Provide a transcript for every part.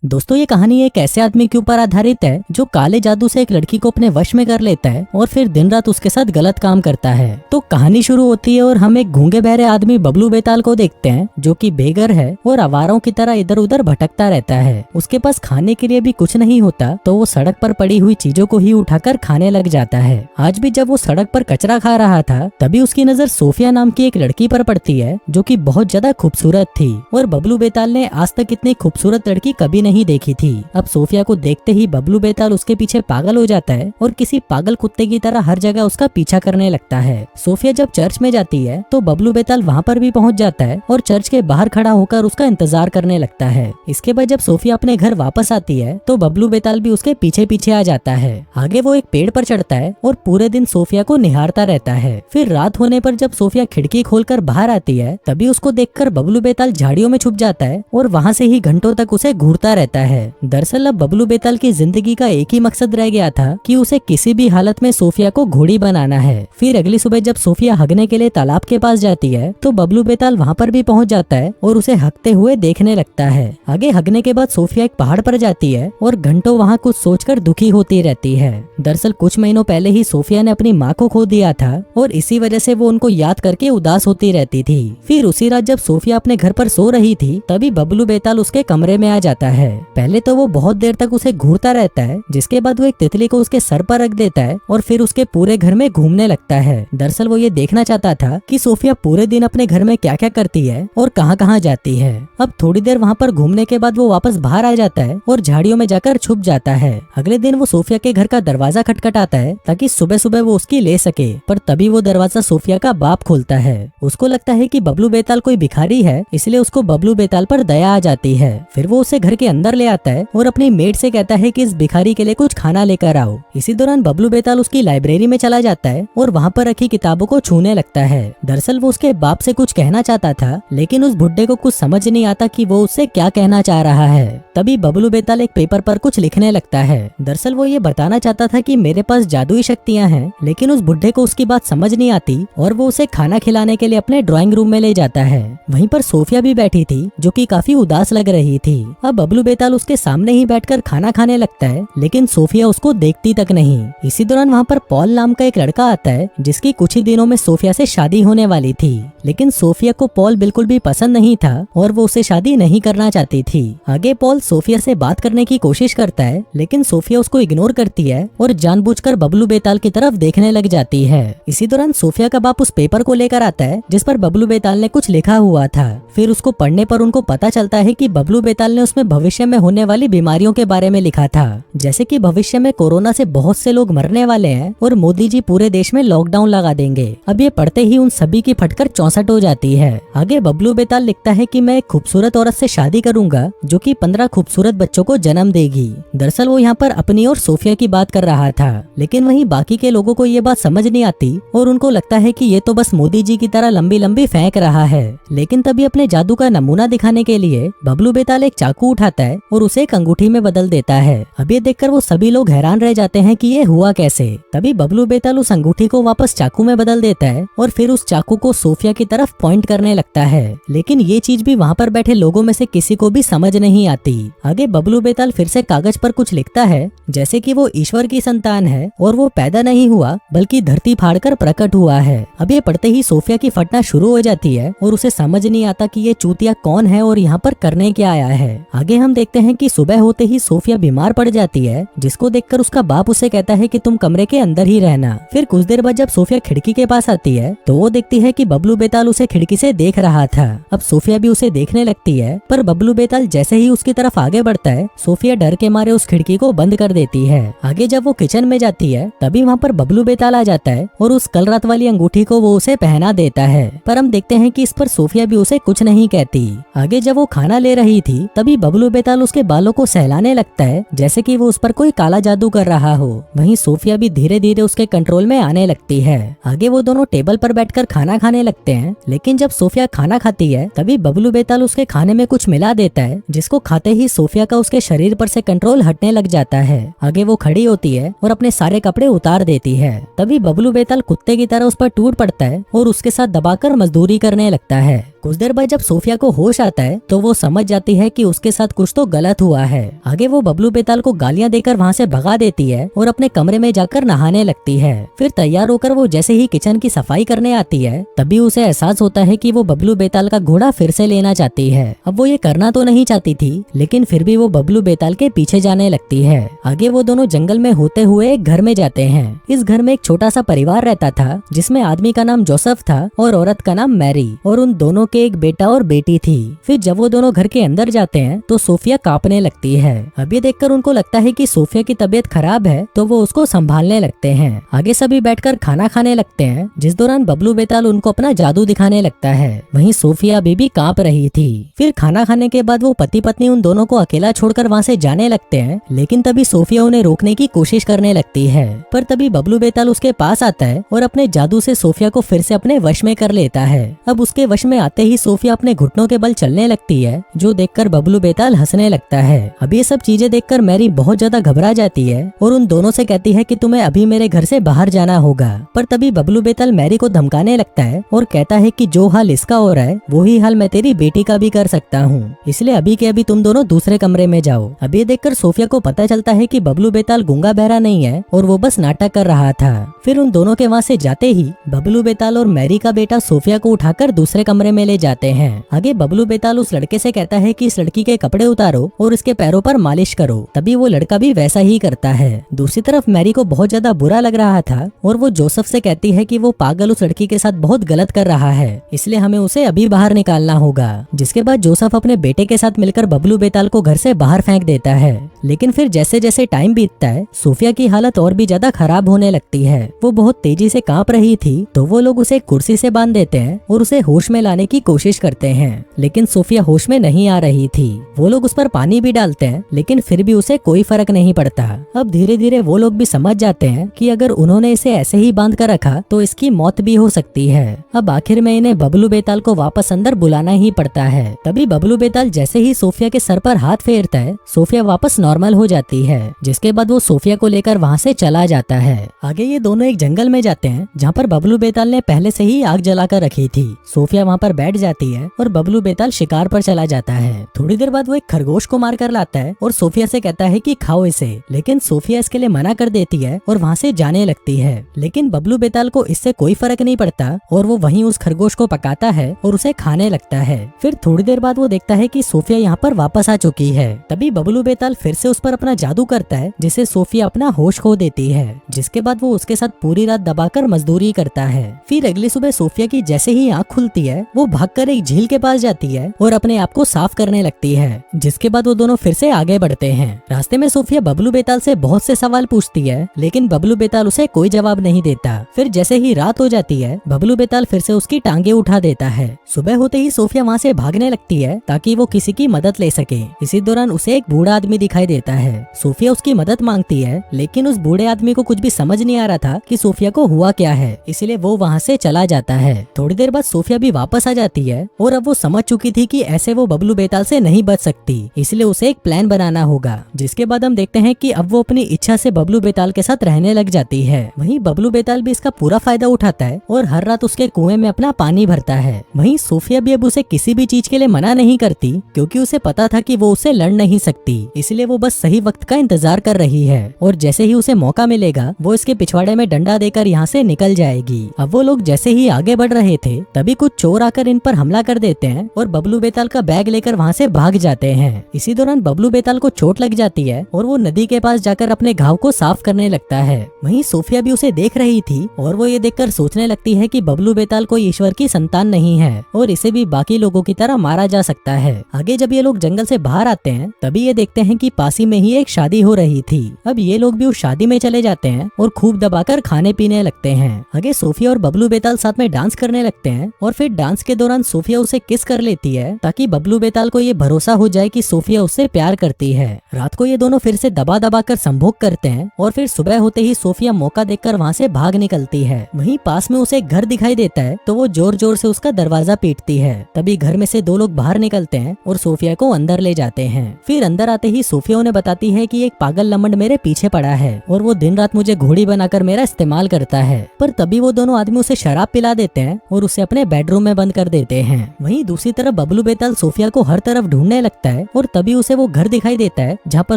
दोस्तों ये कहानी एक ऐसे आदमी के ऊपर आधारित है जो काले जादू से एक लड़की को अपने वश में कर लेता है और फिर दिन रात उसके साथ गलत काम करता है। तो कहानी शुरू होती है और हम एक गूंगे बहरे आदमी बबलू बेताल को देखते हैं जो कि बेघर है और आवारों की तरह इधर उधर भटकता रहता है। उसके पास खाने के लिए भी कुछ नहीं होता तो वो सड़क पर पड़ी हुई चीजों को ही उठाकर खाने लग जाता है। आज भी जब वो सड़क पर कचरा खा रहा था तभी उसकी नजर सोफिया नाम की एक लड़की पर पड़ती है जो कि बहुत ज्यादा खूबसूरत थी और बबलू बेताल ने आज तक इतनी खूबसूरत लड़की कभी नहीं देखी थी। अब सोफिया को देखते ही बबलू बेताल उसके पीछे पागल हो जाता है और किसी पागल कुत्ते की तरह हर जगह उसका पीछा करने लगता है। सोफिया जब चर्च में जाती है तो बबलू बेताल वहाँ पर भी पहुँच जाता है और चर्च के बाहर खड़ा होकर उसका इंतजार करने लगता है। इसके बाद जब सोफिया अपने घर वापस आती है तो बबलू बेताल भी उसके पीछे पीछे आ जाता है। आगे वो एक पेड़ पर चढ़ता है और पूरे दिन सोफिया को निहारता रहता है। फिर रात होने पर जब सोफिया खिड़की खोलकर बाहर आती है तभी उसको देखकर बबलू बेताल झाड़ियों में छुप जाता है और वहाँ से ही घंटों तक उसे घूरता रहता है। दरअसल अब बबलू बेताल की जिंदगी का एक ही मकसद रह गया था कि उसे किसी भी हालत में सोफिया को घोड़ी बनाना है। फिर अगली सुबह जब सोफिया हगने के लिए तालाब के पास जाती है तो बबलू बेताल वहाँ पर भी पहुँच जाता है और उसे हगते हुए देखने लगता है। आगे हगने के बाद सोफिया एक पहाड़ पर जाती है और घंटों वहाँ कुछ सोचकर दुखी होती रहती है। दरअसल कुछ महीनों पहले ही सोफिया ने अपनी माँ को खो दिया था और इसी वजह से वो उनको याद करके उदास होती रहती थी। फिर उसी रात जब सोफिया अपने घर पर सो रही थी तभी बबलू बेताल उसके कमरे में आ जाता है। पहले तो वो बहुत देर तक उसे घूरता रहता है जिसके बाद वो एक तितली को उसके सर पर रख देता है और फिर उसके पूरे घर में घूमने लगता है। दरअसल वो ये देखना चाहता था कि सोफिया पूरे दिन अपने घर में क्या क्या करती है और कहाँ कहाँ जाती है। अब थोड़ी देर वहाँ पर घूमने के बाद वो वापस बाहर आ जाता है और झाड़ियों में जाकर छुप जाता है। अगले दिन वो सोफिया के घर का दरवाजा खटखटाता है ताकि सुबह सुबह वो उसकी ले सके, पर तभी वो दरवाजा सोफिया का बाप खोलता है। उसको लगता है कि बबलू बेताल कोई भिखारी है इसलिए उसको बबलू बेताल पर दया आ जाती है। फिर वो उसे घर के अंदर ले आता है और अपनी मेड से कहता है कि इस भिखारी के लिए कुछ खाना लेकर आओ। इसी दौरान बबलू बेताल उसकी लाइब्रेरी में चला जाता है और वहाँ पर रखी किताबों को छूने लगता है। दरअसल वो उसके बाप से कुछ कहना चाहता था लेकिन उस बुड्ढे को कुछ समझ नहीं आता कि वो उससे क्या कहना चाह रहा है। तभी बबलू बेताल एक पेपर पर कुछ लिखने लगता है। दरअसल वो ये बताना चाहता था कि मेरे पास जादुई शक्तियाँ हैं, लेकिन उस बुड्ढे को उसकी बात समझ नहीं आती और वो उसे खाना खिलाने के लिए अपने ड्राइंग रूम में ले जाता है। वहीं पर सोफिया भी बैठी थी जो कि काफी उदास लग रही थी। अब बबलू बेताल उसके सामने ही बैठकर खाना खाने लगता है लेकिन सोफिया उसको देखती तक नहीं। इसी दौरान वहाँ पर पॉल नाम का एक लड़का आता है जिसकी कुछ ही दिनों में सोफिया से शादी होने वाली थी, लेकिन सोफिया को पॉल बिल्कुल भी पसंद नहीं था और वो उससे शादी नहीं करना चाहती थी। आगे पॉल सोफिया से बात करने की कोशिश करता है लेकिन सोफिया उसको इग्नोर करती है और जानबूझकर बबलू बेताल की तरफ देखने लग जाती है। इसी दौरान सोफिया का बाप उस पेपर को लेकर आता है जिस पर बबलू बेताल ने कुछ लिखा हुआ था। फिर उसको पढ़ने पर उनको पता चलता है कि बबलू बेताल ने उसमें भविष्य में होने वाली बीमारियों के बारे में लिखा था, जैसे कि भविष्य में कोरोना से बहुत से लोग मरने वाले हैं और मोदी जी पूरे देश में लॉकडाउन लगा देंगे। अब ये पढ़ते ही उन सभी की फटकर 64 हो जाती है। आगे बबलू बेताल लिखता है कि मैं एक खूबसूरत औरत से शादी करूंगा जो कि 15 खूबसूरत बच्चों को जन्म देगी। दरअसल वो यहाँ पर अपनी और सोफिया की बात कर रहा था, लेकिन वहीं बाकी के लोगों को ये बात समझ नहीं आती और उनको लगता है कि ये तो बस मोदी जी की तरह लंबी लंबी फेंक रहा है। लेकिन तभी अपने जादू का नमूना दिखाने के लिए बबलू बेताल एक चाकू उठाता है और उसे एक अंगूठी में बदल देता है। अब ये देखकर वो सभी लोग हैरान रह जाते हैं कि ये हुआ कैसे। तभी बबलू बेताल उस अंगूठी को वापस चाकू में बदल देता है और फिर उस चाकू को सोफिया की तरफ पॉइंट करने लगता है, लेकिन ये चीज भी वहाँ पर बैठे लोगों में से किसी को भी समझ नहीं आती। आगे बबलू बेताल फिर से कागज पर कुछ लिखता है जैसे कि वो ईश्वर की संतान है और वो पैदा नहीं हुआ बल्कि धरती फाड़कर प्रकट हुआ है। अब ये पढ़ते ही सोफिया की फटना शुरू हो जाती है और उसे समझ नहीं आता कि ये चूतिया कौन है और यहाँ पर करने क्या आया है। आगे हम देखते हैं कि सुबह होते ही सोफिया बीमार पड़ जाती है जिसको देखकर उसका बाप उसे कहता है कि तुम कमरे के अंदर ही रहना। फिर कुछ देर बाद जब सोफिया खिड़की के पास आती है तो वो देखती है कि बबलू बेताल उसे खिड़की से देख रहा था। अब सोफिया भी उसे देखने लगती है, पर बबलू बेताल जैसे ही उसकी तरफ आगे बढ़ता है सोफिया डर के मारे उस खिड़की को बंद कर देती है। आगे जब वो किचन में जाती है तभी वहाँ पर बबलू बेताल आ जाता है और उस कल रात वाली अंगूठी को वो उसे पहना देता है, पर हम देखते हैं कि इस पर सोफिया भी उसे कुछ नहीं कहती। आगे जब वो खाना ले रही थी तभी बबलू बेताल उसके बालों को सहलाने लगता है जैसे कि वो उस पर कोई काला जादू कर रहा हो। वहीं सोफिया भी धीरे धीरे उसके कंट्रोल में आने लगती है। आगे वो दोनों टेबल पर बैठकर खाना खाने लगते हैं, लेकिन जब सोफिया खाना खाती है तभी बबलू बेताल उसके खाने में कुछ मिला देता है जिसको खाते ही सोफिया का उसके शरीर पर से कंट्रोल हटने लग जाता है। आगे वो खड़ी होती है और अपने सारे कपड़े उतार देती है। तभी बबलू बेताल कुत्ते की तरह उस पर टूट पड़ता है और उसके साथ दबाकर मजदूरी करने लगता है। कुछ देर बाद जब सोफिया को होश आता है तो वो समझ जाती है कि उसके साथ कुछ तो गलत हुआ है। आगे वो बबलू बेताल को गालियां देकर वहाँ से भगा देती है और अपने कमरे में जाकर नहाने लगती है। फिर तैयार होकर वो जैसे ही किचन की सफाई करने आती है तभी उसे एहसास होता है कि वो बबलू बेताल का घोड़ा फिर से लेना चाहती है। अब वो ये करना तो नहीं चाहती थी, लेकिन फिर भी वो बबलू बेताल के पीछे जाने लगती है। आगे वो दोनों जंगल में होते हुए एक घर में जाते हैं। इस घर में एक छोटा सा परिवार रहता था जिसमें आदमी का नाम जोसेफ था और औरत का नाम मैरी, और उन दोनों के एक बेटा और बेटी थी। फिर जब वो दोनों घर के अंदर जाते हैं तो सोफिया कांपने लगती है। अब ये देखकर उनको लगता है कि सोफिया की तबीयत खराब है तो वो उसको संभालने लगते हैं। आगे सभी बैठकर खाना खाने लगते हैं, जिस दौरान बबलू बेताल उनको अपना जादू दिखाने लगता है। वहीं सोफिया अभी भी कांप रही थी। फिर खाना खाने के बाद वो पति पत्नी उन दोनों को अकेला छोड़कर वहाँ से जाने लगते हैं, लेकिन तभी सोफिया उन्हें रोकने की कोशिश करने लगती है। पर तभी बबलू बेताल उसके पास आता है और अपने जादू से सोफिया को फिर से अपने वश में कर लेता है। अब उसके वश में आते ही सोफिया अपने घुटनों के बल चलने लगती है, जो देखकर बबलू बेताल हंसने लगता है। अब ये सब चीजें देखकर मैरी बहुत ज्यादा घबरा जाती है और उन दोनों से कहती है कि तुम्हें अभी मेरे घर से बाहर जाना होगा। पर तभी बबलू बेताल मैरी को धमकाने लगता है और कहता है कि जो हाल इसका हो रहा है वही हाल मैं तेरी बेटी का भी कर सकता हूँ, इसलिए अभी के अभी तुम दोनों दूसरे कमरे में जाओ। अब ये देखकर सोफिया को पता चलता है कि बबलू बेताल गूंगा बहरा नहीं है और वो बस नाटक कर रहा था। फिर उन दोनों के वहाँ से जाते ही बबलू बेताल और मैरी का बेटा सोफिया को उठाकर दूसरे कमरे में ले जाते हैं। आगे बबलू बेताल उस लड़के से कहता है कि इस लड़की के कपड़े उतारो और इसके पैरों पर मालिश करो। तभी वो लड़का भी वैसा ही करता है। दूसरी तरफ मैरी को बहुत ज्यादा बुरा लग रहा था और वो जोसेफ से कहती है कि वो पागल उस लड़की के साथ बहुत गलत कर रहा है, इसलिए हमें उसे अभी बाहर निकालना होगा। जिसके बाद जोसेफ अपने बेटे के साथ मिलकर बबलू बेताल को घर से बाहर फेंक देता है। लेकिन फिर जैसे जैसे टाइम बीतता है सोफिया की हालत और भी ज्यादा खराब होने लगती है। वो बहुत तेजी से कांप रही थी तो वो लोग उसे कुर्सी से बांध देते हैं और उसे होश में लाने की कोशिश करते हैं, लेकिन सोफिया होश में नहीं आ रही थी। वो लोग उस पर पानी भी डालते हैं, लेकिन फिर भी उसे कोई फर्क नहीं पड़ता। अब धीरे धीरे वो लोग भी समझ जाते हैं कि अगर उन्होंने इसे ऐसे ही बांध कर रखा तो इसकी मौत भी हो सकती है। अब आखिर में इन्हें बबलू बेताल को वापस अंदर बुलाना ही पड़ता है। तभी बबलू बेताल जैसे ही सोफिया के सर पर हाथ फेरता है सोफिया वापस नॉर्मल हो जाती है। जिसके बाद वो सोफिया को लेकर वहाँ से चला जाता है। आगे ये दोनों एक जंगल में जाते हैं जहाँ पर बबलू बेताल ने पहले से ही आग जलाकर रखी थी। सोफिया वहाँ पर बैठ जाती है और बबलू बेताल शिकार पर चला जाता है। थोड़ी देर बाद वो एक खरगोश को मार कर लाता है और सोफिया से कहता है कि खाओ इसे, लेकिन सोफिया इसके लिए मना कर देती है और वहाँ से जाने लगती है। लेकिन बबलू बेताल को इससे कोई फर्क नहीं पड़ता और वो वहीं उस खरगोश को पकाता है और उसे खाने लगता है। फिर थोड़ी देर बाद वो देखता है कि सोफिया यहाँ पर वापस आ चुकी है। तभी बबलू बेताल फिर से उस पर अपना जादू करता है, जिससे सोफिया अपना होश खो देती है। जिसके बाद वो उसके साथ पूरी रात दबाकर मजदूरी करता है। फिर अगली सुबह सोफिया की जैसे ही आँख खुलती है वो भागकर एक झील के पास जाती है और अपने आप को साफ करने लगती है। जिसके बाद वो दोनों फिर से आगे बढ़ते हैं। रास्ते में सोफिया बबलू बेताल से बहुत से सवाल पूछती है, लेकिन बबलू बेताल उसे कोई जवाब नहीं देता। फिर जैसे ही रात हो जाती है बबलू बेताल फिर से उसकी टांगे उठा देता है। सुबह होते ही सोफिया वहाँ से भागने लगती है ताकि वो किसी की मदद ले सके। इसी दौरान उसे एक बूढ़ा आदमी दिखाई देता है। सोफिया उसकी मदद मांगती है, लेकिन उस बूढ़े आदमी को कुछ भी समझ नहीं आ रहा था कि सोफिया को हुआ क्या है, इसलिए वो वहाँ से चला जाता है। थोड़ी देर बाद सोफिया भी वापस आ जाती है और अब वो समझ चुकी थी कि ऐसे वो बबलू बेताल से नहीं बच सकती, इसलिए उसे एक प्लान बनाना होगा। जिसके बाद हम देखते हैं कि अब वो अपनी इच्छा से बबलू बेताल के साथ रहने लग जाती है। वहीं बबलू बेताल भी इसका पूरा फायदा उठाता है और हर रात उसके कुएं में अपना पानी भरता है। वहीं सोफिया भी अब उसे किसी भी चीज के लिए मना नहीं करती, क्योंकि उसे पता था कि वो उससे लड़ नहीं सकती, इसलिए वो बस सही वक्त का इंतजार कर रही है और जैसे ही उसे मौका मिलेगा वो इसके पिछवाड़े में डंडा देकर यहाँ से निकल जाएगी। अब वो लोग जैसे ही आगे बढ़ रहे थे तभी कुछ चोर आकर इन पर हमला कर देते हैं और बबलू बेताल का बैग लेकर वहाँ से भाग जाते हैं। इसी दौरान बबलू बेताल को चोट लग जाती है और वो नदी के पास जाकर अपने घाव को साफ करने लगता है। वहीं सोफिया भी उसे देख रही थी और वो ये देखकर सोचने लगती है कि बबलू बेताल कोई ईश्वर की संतान नहीं है और इसे भी बाकी लोगों की तरह मारा जा सकता है। आगे जब ये लोग जंगल से बाहर आते हैं तभी ये देखते हैं कि पास ही में ही एक शादी हो रही थी। अब ये लोग भी उस शादी में चले जाते हैं और खूब दबाकर खाने पीने लगते हैं। आगे सोफिया और बबलू बेताल साथ में डांस करने लगते हैं और फिर डांस के दौरान सोफिया उसे किस कर लेती है ताकि बबलू बेताल को ये भरोसा हो जाए कि सोफिया उससे प्यार करती है। रात को ये दोनों फिर से दबा दबा कर संभोग करते हैं और फिर सुबह होते ही सोफिया मौका देखकर वहाँ से भाग निकलती है। वहीं पास में उसे एक घर दिखाई देता है तो वो जोर जोर से उसका दरवाजा पीटती है। तभी घर में से दो लोग बाहर निकलते हैं और सोफिया को अंदर ले जाते हैं। फिर अंदर आते ही सोफिया उन्हें बताती है कि एक पागल लंबड़ मेरे पीछे पड़ा है और वो दिन रात मुझे घोड़ी बनाकर मेरा इस्तेमाल करता है। पर तभी वो दोनों आदमी उसे शराब पिला देते हैं और उसे अपने बेडरूम में बंद कर देते हैं। वहीं दूसरी तरफ बबलू बेताल सोफिया को हर तरफ ढूंढने लगता है और तभी उसे वो घर दिखाई देता है जहाँ पर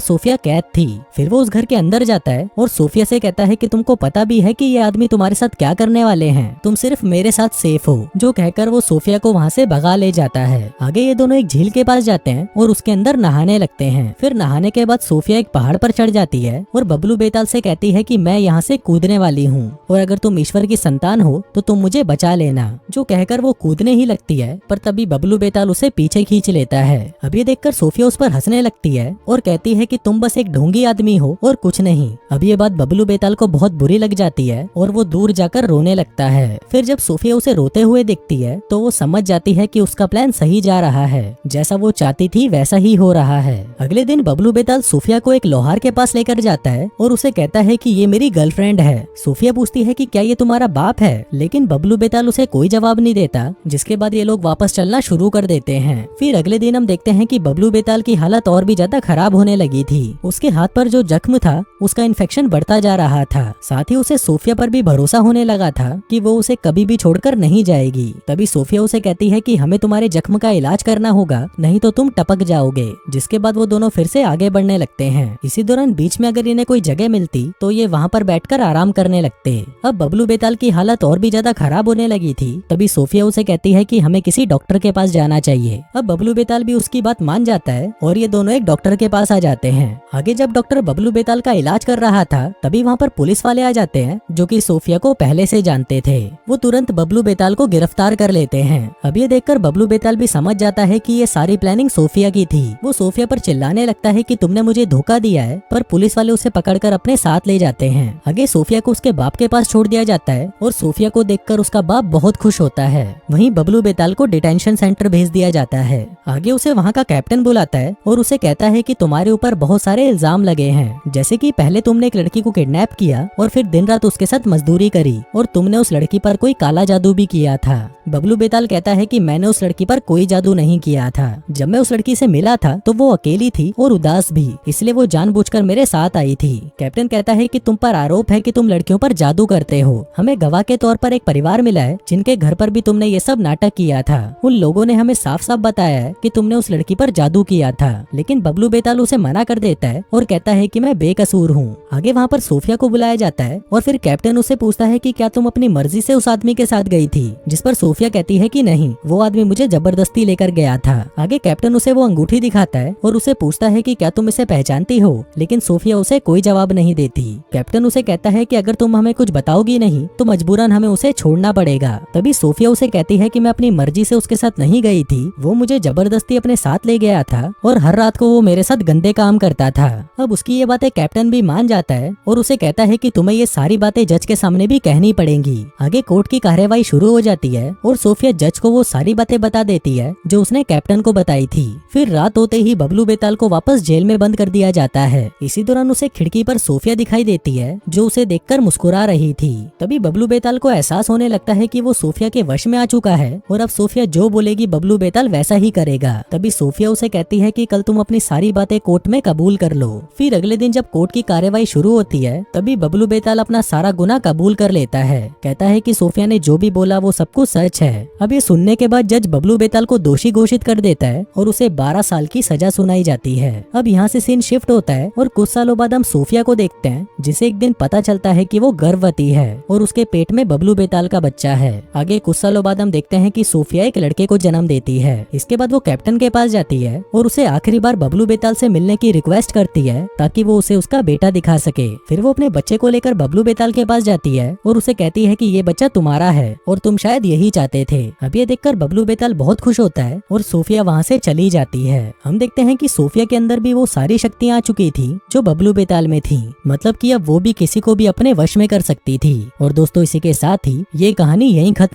सोफिया कैद थी। फिर वो उस घर के अंदर जाता है और सोफिया से कहता है कि तुमको पता भी है कि ये आदमी तुम्हारे साथ क्या करने वाले हैं, तुम सिर्फ मेरे साथ सेफ हो। जो कहकर वो सोफिया को वहाँ से भगा ले जाता है। आगे ये दोनों एक झील के पास जाते हैं और उसके अंदर नहाने लगते हैं। फिर नहाने के बाद सोफिया एक पहाड़ पर चढ़ जाती है और बबलू बेताल से कहती है कि मैं यहाँ से कूदने वाली हूँ और अगर तुम ईश्वर की संतान हो तो तुम मुझे बचा लेना। जो कहकर वो कूदने ही लगती है पर तभी बबलू बेताल उसे पीछे खींच लेता है। अब ये देखकर सोफिया उस पर हंसने लगती है और कहती है कि तुम बस एक ढोंगी आदमी हो और कुछ नहीं। अब ये बात बबलू बेताल को बहुत बुरी लग जाती है और वो दूर जाकर रोने लगता है। फिर जब सोफिया उसे रोते हुए दिखती है तो वो समझ जाती है कि उसका प्लान सही जा रहा है, जैसा वो चाहती थी वैसा ही हो रहा है। अगले दिन बबलू बेताल सोफिया को एक लोहार के पास लेकर जाता है और उसे कहता है कि ये मेरी गर्लफ्रेंड है। सोफिया पूछती है कि क्या ये तुम्हारा बाप है, लेकिन बबलू बेताल उसे कोई जवाब नहीं देता, जिसके बाद ये लोग वापस चलना शुरू कर देते हैं। फिर अगले दिन हम देखते हैं कि बबलू बेताल की हालत और भी ज्यादा खराब होने लगी थी। उसके हाथ पर जो जख्म था उसका इन्फेक्शन बढ़ता जा रहा था। साथ ही उसे सोफिया पर भी भरोसा होने लगा था कि वो उसे कभी भी छोड़कर नहीं जाएगी। तभी सोफिया उसे कहती है कि हमें तुम्हारे जख्म का इलाज करना होगा, नहीं तो तुम टपक जाओगे। जिसके बाद वो दोनों फिर से आगे बढ़ने लगते हैं। इसी दौरान बीच में अगर इन्हें कोई जगह मिलती तो ये वहाँ पर बैठकर आराम करने लगते। अब बबलू बेताल की हालत और भी ज्यादा खराब होने लगी थी। तभी सोफिया उसे कहती है कि हमें किसी डॉक्टर के पास जाना चाहिए। अब बबलू बेताल भी उसकी बात मान जाता है और ये दोनों एक डॉक्टर के पास आ जाते हैं। आगे जब डॉक्टर बबलू बेताल का इलाज कर रहा था तभी वहाँ पर पुलिस वाले आ जाते हैं जो कि सोफिया को पहले से जानते थे। वो तुरंत बबलू बेताल को गिरफ्तार कर लेते हैं। अब ये देखकर बबलू बेताल भी समझ जाता है कि ये सारी प्लानिंग सोफिया की थी। वो सोफिया पर चिल्लाने लगता है कि तुमने मुझे धोखा दिया है, पर पुलिस वाले उसे पकड़कर अपने साथ ले जाते हैं। आगे सोफिया को उसके बाप के पास छोड़ दिया जाता है और सोफिया को देखकर उसका बाप बहुत खुश होता है। वहीं बबलू बेताल को डिटेंशन सेंटर भेज दिया जाता है। आगे उसे वहाँ का कैप्टन बुलाता है और उसे कहता है कि तुम्हारे ऊपर बहुत सारे इल्जाम लगे हैं, जैसे कि पहले तुमने एक लड़की को किडनैप किया और फिर दिन रात उसके साथ मजदूरी करी और तुमने उस लड़की पर कोई काला जादू भी किया था। बबलू बेताल कहता है कि मैंने उस लड़की पर कोई जादू नहीं किया था। जब मैं उस लड़की से मिला था तो वो अकेली थी और उदास भी, इसलिए वो जानबूझकर मेरे साथ आई थी। कैप्टन कहता है कि तुम पर आरोप है कि तुम लड़कियों पर जादू करते हो। हमें गवाह के तौर पर एक परिवार मिला है जिनके घर पर भी तुमने ये सब नाटक किया था। उन लोगों ने हमें साफ साफ बताया है कि तुमने उस लड़की पर जादू किया था, लेकिन बबलू बेताल उसे मना कर देता है और कहता है कि मैं बेकसूर हूँ। आगे वहाँ पर सोफिया को बुलाया जाता है और फिर कैप्टन उससे पूछता है कि क्या तुम अपनी मर्जी से उस आदमी के साथ गई थी, जिस पर सोफिया कहती है कि नहीं, वो आदमी मुझे जबरदस्ती लेकर गया था। आगे कैप्टन उसे वो अंगूठी दिखाता है और उसे पूछता है कि क्या तुम इसे पहचानती हो, लेकिन सोफिया उसे कोई जवाब नहीं देती। कैप्टन उसे कहता है कि अगर तुम हमें कुछ बताओगी नहीं तो मजबूरन हमें उसे छोड़ना पड़ेगा। तभी सोफिया उसे कहती है कि मैं अपनी मर्जी से उसके साथ नहीं गई थी, वो मुझे जबरदस्ती अपने साथ ले गया था और हर रात को वो मेरे साथ गंदे काम करता था। अब उसकी ये बातें कैप्टन भी मान जाता है और उसे कहता है कि तुम्हें ये सारी बातें जज के सामने भी कहनी पड़ेंगी। आगे कोर्ट की कार्यवाही शुरू हो जाती है और सोफिया जज को वो सारी बातें बता देती है जो उसने कैप्टन को बताई थी। फिर रात होते ही बबलू बेताल को वापस जेल में बंद कर दिया जाता है। इसी दौरान उसे खिड़की पर सोफिया दिखाई देती है जो उसे देखकर मुस्कुरा रही थी। तभी बबलू बेताल को एहसास होने लगता है कि वो सोफिया के वश में आ चुका है और अब सोफिया जो बोलेगी बबलू बेताल वैसा ही करेगा। तभी सोफिया उसे कहती है कि कल तुम अपनी सारी बातें कोर्ट में कबूल कर लो। फिर अगले दिन जब कोर्ट की कार्यवाही शुरू होती है तभी बबलू बेताल अपना सारा गुनाह कबूल कर लेता है। कहता है कि सोफिया ने जो भी बोला वो सब कुछ सच है। अब ये सुनने के बाद जज बबलू बेताल को दोषी घोषित कर देता है और उसे 12 साल की सजा सुनाई जाती है। अब यहाँ से सीन शिफ्ट होता है और कुछ सालों बाद हम सोफिया को देखते हैं, जिसे एक दिन पता चलता है कि वो गर्भवती है और उसके पेट में बबलू बेताल का बच्चा है। आगे कुछ सालों बाद हम देखते हैं कि सोफिया एक लड़के को जन्म देती है। इसके बाद वो कैप्टन के पास जाती है और उसे आखिरी बार बबलू बेताल से मिलने की रिक्वेस्ट करती है ताकि वो उसे उसका बेटा दिखा सके। फिर वो अपने बच्चे को लेकर बबलू बेताल के पास जाती है और उसे कहती है कि ये बच्चा तुम्हारा है और तुम शायद यही चाहते थे। अब ये देखकर बबलू बेताल बहुत खुश होता है और सोफिया वहाँ से चली जाती है। हम देखते हैं कि सोफिया के अंदर भी वो सारी शक्तियाँ आ चुकी थी जो बबलू बेताल में थी, मतलब कि अब वो भी किसी को भी अपने वश में कर सकती थी। और दोस्तों इसी के साथ ही ये कहानी यहीं खत्म